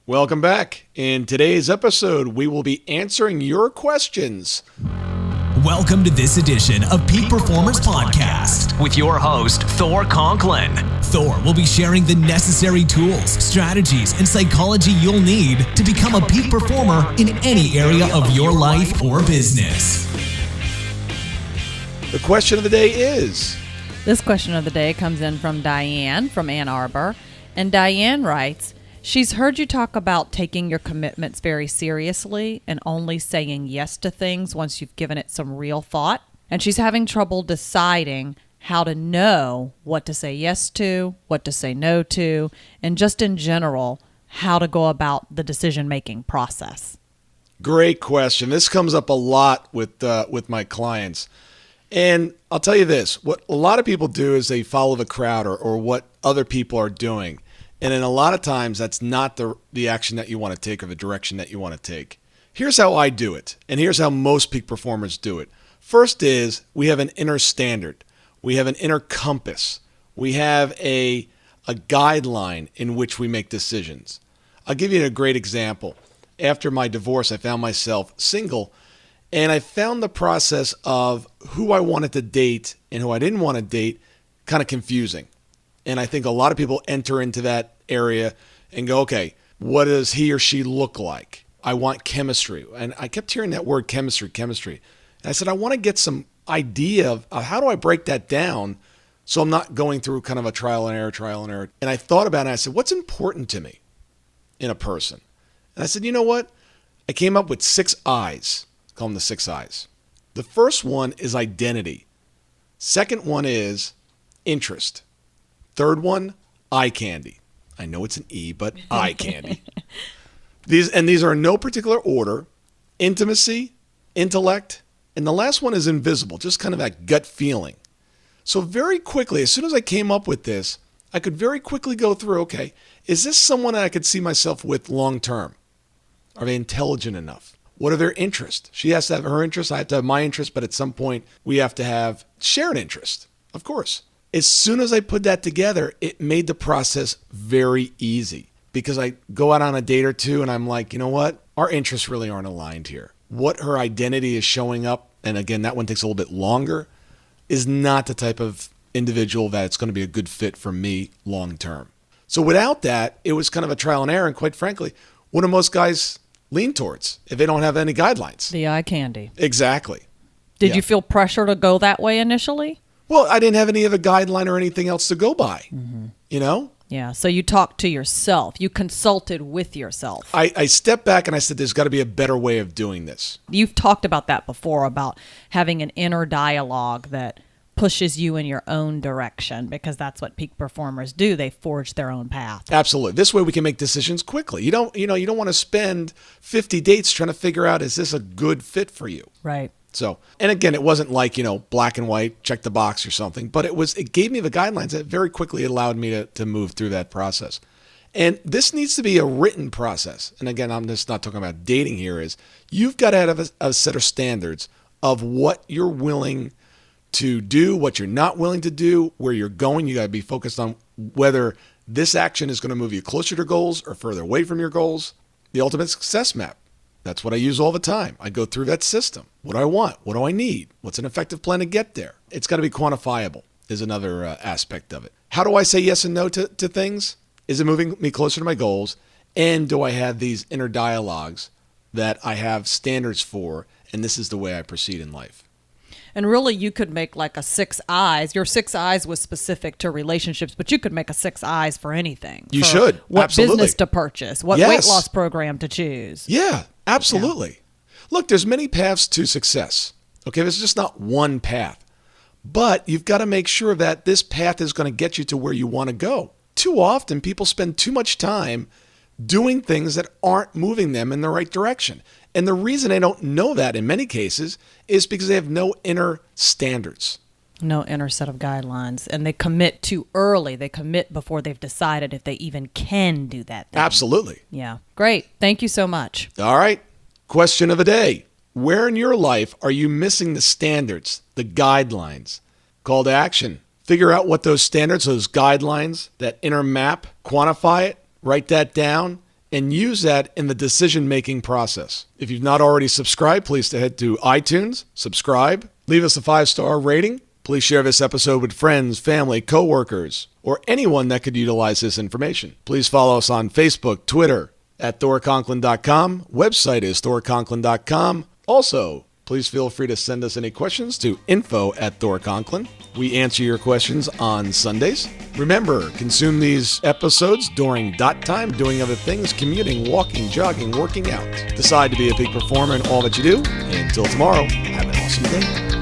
Welcome back. In today's episode, we will be answering your questions. Welcome to this edition of Peak Performers Podcast with your host, Thor Conklin. Thor will be sharing the necessary tools, strategies, and psychology you'll need to become a peak performer in any area of your life or business. The question of the day is... This question of the day comes in from Diane from Ann Arbor. And Diane writes, she's heard you talk about taking your commitments very seriously and only saying yes to things once you've given it some real thought. And she's having trouble deciding how to know what to say yes to, what to say no to, and just in general, how to go about the decision-making process. Great question. This comes up a lot with my clients. And I'll tell you this, what a lot of people do is they follow the crowd or what other people are doing. And then a lot of times that's not the action that you want to take or the direction that you want to take. Here's how I do it, and here's how most peak performers do it. First is we have an inner standard. We have an inner compass. We have a guideline in which we make decisions. I'll give you a great example. After my divorce, I found myself single, and I found the process of who I wanted to date and who I didn't want to date kind of confusing. And I think a lot of people enter into that area and go, okay, what does he or she look like? I want chemistry. And I kept hearing that word chemistry. And I said, I want to get some idea of how do I break that down so I'm not going through kind of a trial and error. And I thought about it and I said, what's important to me in a person? And I said, you know what? I came up with 6 I's. Call them the 6 I's. The first one is identity. Second one is interest. Third one, eye candy. I know it's an E, but eye candy. These are in no particular order. Intimacy, intellect, and the last one is invisible, just kind of that gut feeling. So very quickly, as soon as I came up with this, I could very quickly go through, okay, is this someone that I could see myself with long term? Are they intelligent enough? What are their interests? She has to have her interests, I have to have my interests, but at some point we have to have shared interest, of course. As soon as I put that together, it made the process very easy because I go out on a date or two and I'm like, you know what? Our interests really aren't aligned here. What her identity is showing up, and again, that one takes a little bit longer, is not the type of individual that it's going to be a good fit for me long term. So without that, it was kind of a trial and error. And quite frankly, what do most guys lean towards if they don't have any guidelines? The eye candy. Exactly. Did you feel pressure to go that way initially? Well, I didn't have any other guideline or anything else to go by, you know? Yeah, so you talked to yourself. You consulted with yourself. I stepped back and I said, there's got to be a better way of doing this. You've talked about that before, about having an inner dialogue that pushes you in your own direction, because that's what peak performers do. They forge their own path. Absolutely. This way we can make decisions quickly. You don't want to spend 50 dates trying to figure out, is this a good fit for you? Right. So, and again, it wasn't like, black and white, check the box or something, but it gave me the guidelines that very quickly allowed me to move through that process. And this needs to be a written process. And again, I'm just not talking about dating here, is you've got to have a set of standards of what you're willing to do, what you're not willing to do, where you're going. You got to be focused on whether this action is going to move you closer to goals or further away from your goals. The ultimate success map. That's what I use all the time. I go through that system. What do I want? What do I need? What's an effective plan to get there? It's got to be quantifiable is another aspect of it. How do I say yes and no to things? Is it moving me closer to my goals? And do I have these inner dialogues that I have standards for, and this is the way I proceed in life? And really, you could make like a 6 I's. Your 6 I's was specific to relationships, but you could make a 6 I's for anything. You should. What Absolutely. business to purchase, what weight loss program to choose. Yeah, absolutely. Yeah. Look, there's many paths to success. Okay, there's just not one path. But you've got to make sure that this path is going to get you to where you want to go. Too often, people spend too much time doing things that aren't moving them in the right direction. And the reason they don't know that in many cases is because they have no inner standards. No inner set of guidelines. And they commit too early. They commit before they've decided if they even can do that thing. Absolutely. Yeah. Great. Thank you so much. All right. Question of the day. Where in your life are you missing the standards, the guidelines? Call to action. Figure out what those standards, those guidelines, that inner map, quantify it, write that down, and use that in the decision-making process. If you've not already subscribed, please head to iTunes, subscribe, leave us a 5-star rating. Please share this episode with friends, family, coworkers, or anyone that could utilize this information. Please follow us on Facebook, Twitter, at ThorConklin.com. Website is ThorConklin.com. Also, please feel free to send us any questions to info@ThorConklin. We answer your questions on Sundays. Remember, consume these episodes during dot time, doing other things, commuting, walking, jogging, working out. Decide to be a peak performer in all that you do. Until tomorrow, have an awesome day.